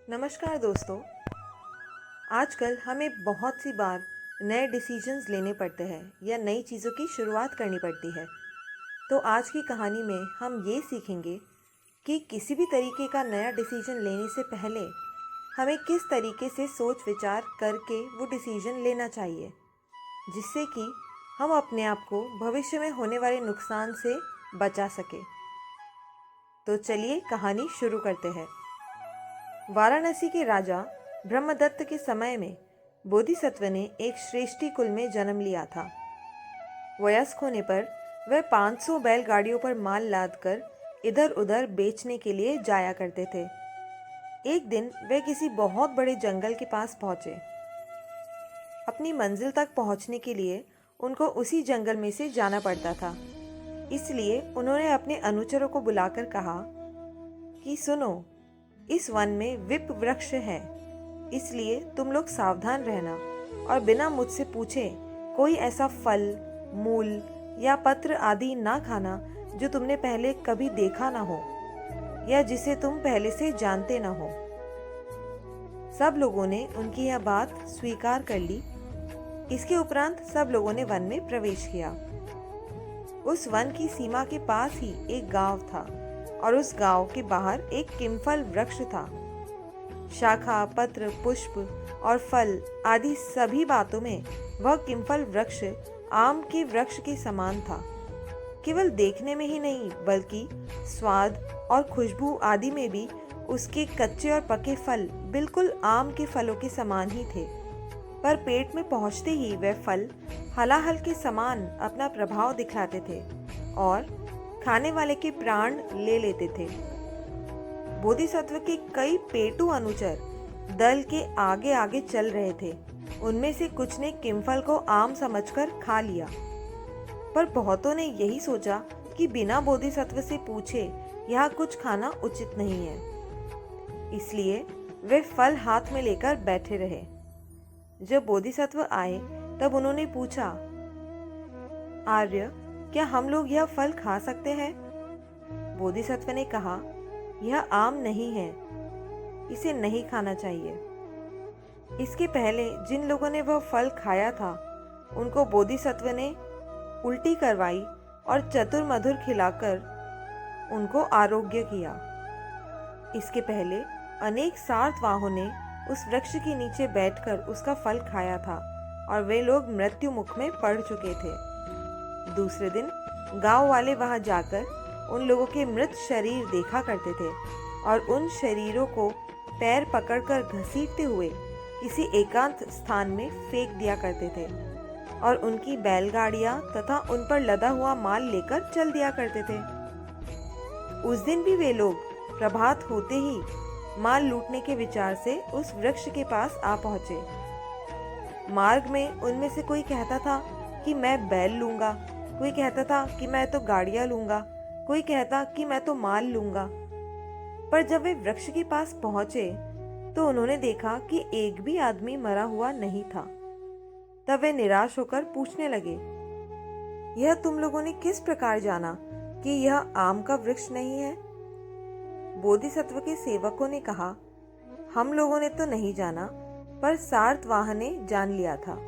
नमस्कार दोस्तों। आजकल हमें बहुत सी बार नए डिसीजंस लेने पड़ते हैं या नई चीज़ों की शुरुआत करनी पड़ती है। तो आज की कहानी में हम ये सीखेंगे कि किसी भी तरीके का नया डिसीजन लेने से पहले हमें किस तरीके से सोच विचार करके वो डिसीजन लेना चाहिए, जिससे कि हम अपने आप को भविष्य में होने वाले नुकसान से बचा सके। तो चलिए कहानी शुरू करते हैं। वाराणसी के राजा ब्रह्मदत्त के समय में बोधिसत्व ने एक श्रेष्ठी कुल में जन्म लिया था। वयस्क होने पर वह 500 बैलगाड़ियों पर माल लादकर इधर उधर बेचने के लिए जाया करते थे। एक दिन वे किसी बहुत बड़े जंगल के पास पहुंचे। अपनी मंजिल तक पहुंचने के लिए उनको उसी जंगल में से जाना पड़ता था। इसलिए उन्होंने अपने अनुचरों को बुलाकर कहा कि सुनो, इस वन में विप वृक्ष है, इसलिए तुम लोग सावधान रहना और बिना मुझसे पूछे कोई ऐसा फल, मूल या पत्र आदि ना खाना जो तुमने पहले कभी देखा ना हो या जिसे तुम पहले से जानते ना हो। सब लोगों ने उनकी यह बात स्वीकार कर ली। इसके उपरांत सब लोगों ने वन में प्रवेश किया। उस वन की सीमा के पास ही एक गांव था और उस गांव के बाहर एक किमफल वृक्ष था। शाखा, पत्र, पुष्प और फल आदि सभी बातों में वह किमफल वृक्ष आम के वृक्ष के समान था। केवल देखने में ही नहीं बल्कि स्वाद और खुशबू आदि में भी उसके कच्चे और पके फल बिल्कुल आम के फलों के समान ही थे। पर पेट में पहुंचते ही वह फल हलाहल के समान अपना प्रभाव दिखलाते थे और खाने वाले के प्राण ले लेते थे। बोधिसत्व के कई पेटू अनुचर दल के आगे आगे चल रहे थे। उनमें से कुछ ने किमफल को आम समझकर खा लिया, पर बहुतों ने यही सोचा कि बिना बोधिसत्व से पूछे यहाँ कुछ खाना उचित नहीं है। इसलिए वे फल हाथ में लेकर बैठे रहे। जब बोधिसत्व आए तब उन्होंने पूछा, आर्य, क्या हम लोग यह फल खा सकते हैं? बोधिसत्व ने कहा, यह आम नहीं है, इसे नहीं खाना चाहिए। इसके पहले जिन लोगों ने वह फल खाया था उनको बोधिसत्व ने उल्टी करवाई और चतुर मधुर खिलाकर उनको आरोग्य किया। इसके पहले अनेक सार्थवाहों ने उस वृक्ष के नीचे बैठकर उसका फल खाया था और वे लोग मृत्यु मुख में पड़ चुके थे। दूसरे दिन गांव वाले वहां जाकर उन लोगों के मृत शरीर देखा करते थे और उन शरीरों को पैर पकड़कर घसीटते हुए किसी एकांत स्थान में फेंक दिया करते थे और उनकी बैलगाड़ियां तथा उन पर लदा हुआ माल लेकर चल दिया करते थे। उस दिन भी वे लोग प्रभात होते ही माल लूटने के विचार से उस वृक्ष के पास आ पहुंचे। मार्ग में उनमें से कोई कहता था कि मैं बैल लूंगा, कोई कहता था कि मैं तो गाड़ियां लूंगा, कोई कहता कि मैं तो माल लूंगा। पर जब वे वृक्ष के पास पहुंचे तो उन्होंने देखा कि एक भी आदमी मरा हुआ नहीं था। तब वे निराश होकर पूछने लगे, यह तुम लोगों ने किस प्रकार जाना कि यह आम का वृक्ष नहीं है? बोधिसत्व के सेवकों ने कहा, हम लोगों ने तो नहीं जाना, पर सार्थवाह ने जान लिया था।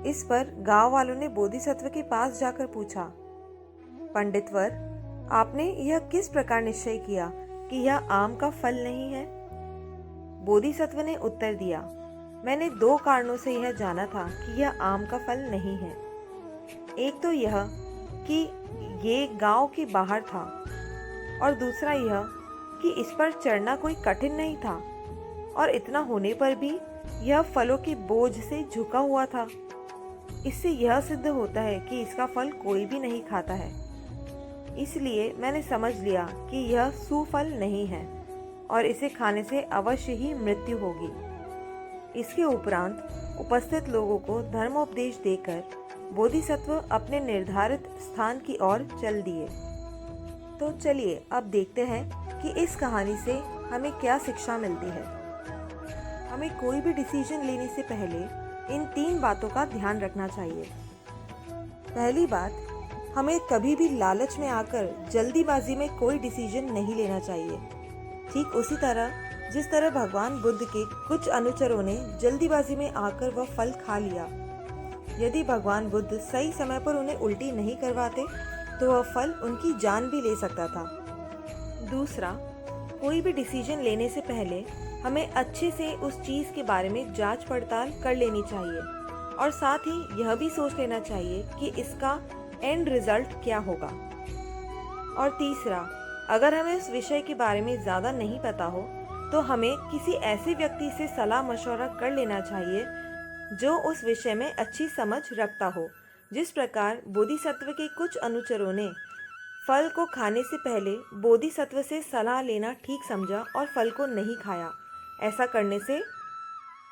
इस पर गांव वालों ने बोधिसत्व के पास जाकर पूछा, पंडितवर, आपने यह किस प्रकार निश्चय किया कि यह आम का फल नहीं है? बोधिसत्व ने उत्तर दिया, मैंने 2 कारणों से यह जाना था कि यह आम का फल नहीं है। एक तो यह कि ये गांव के बाहर था और दूसरा यह कि इस पर चढ़ना कोई कठिन नहीं था और इतना होने पर भी यह फलों के बोझ से झुका हुआ था। इससे यह सिद्ध होता है कि इसका फल कोई भी नहीं खाता है। इसलिए मैंने समझ लिया कि यह सुफल नहीं है और इसे खाने से अवश्य ही मृत्यु होगी। इसके उपरांत उपस्थित लोगों को धर्मोपदेश देकर बोधिसत्व अपने निर्धारित स्थान की ओर चल दिए। तो चलिए अब देखते हैं कि इस कहानी से हमें क्या शिक्षा मिलती है। हमें कोई भी डिसीजन लेने से पहले इन 3 बातों का ध्यान रखना चाहिए। पहली बात, हमें कभी भी लालच में आकर जल्दीबाजी में कोई डिसीजन नहीं लेना चाहिए। ठीक उसी तरह जिस तरह भगवान बुद्ध के कुछ अनुचरों ने जल्दीबाजी में आकर वह फल खा लिया। यदि भगवान बुद्ध सही समय पर उन्हें उल्टी नहीं करवाते तो वह फल उनकी जान भी ले सकता था। दूसरा, कोई भी डिसीजन लेने से पहले हमें अच्छे से उस चीज़ के बारे में जांच पड़ताल कर लेनी चाहिए और साथ ही यह भी सोच लेना चाहिए कि इसका एंड रिजल्ट क्या होगा। और तीसरा, अगर हमें उस विषय के बारे में ज़्यादा नहीं पता हो तो हमें किसी ऐसे व्यक्ति से सलाह मशवरा कर लेना चाहिए जो उस विषय में अच्छी समझ रखता हो। जिस प्रकार बोधिसत्व के कुछ अनुचरों ने फल को खाने से पहले बोधिसत्व से सलाह लेना ठीक समझा और फल को नहीं खाया। ऐसा करने से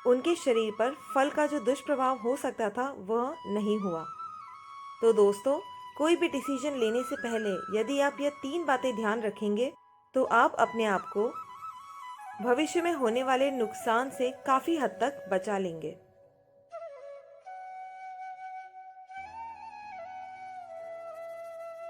उनके शरीर पर फल का जो दुष्प्रभाव हो सकता था वह नहीं हुआ। तो दोस्तों, कोई भी डिसीजन लेने से पहले यदि आप यह 3 बातें ध्यान रखेंगे तो आप अपने आप को भविष्य में होने वाले नुकसान से काफ़ी हद तक बचा लेंगे।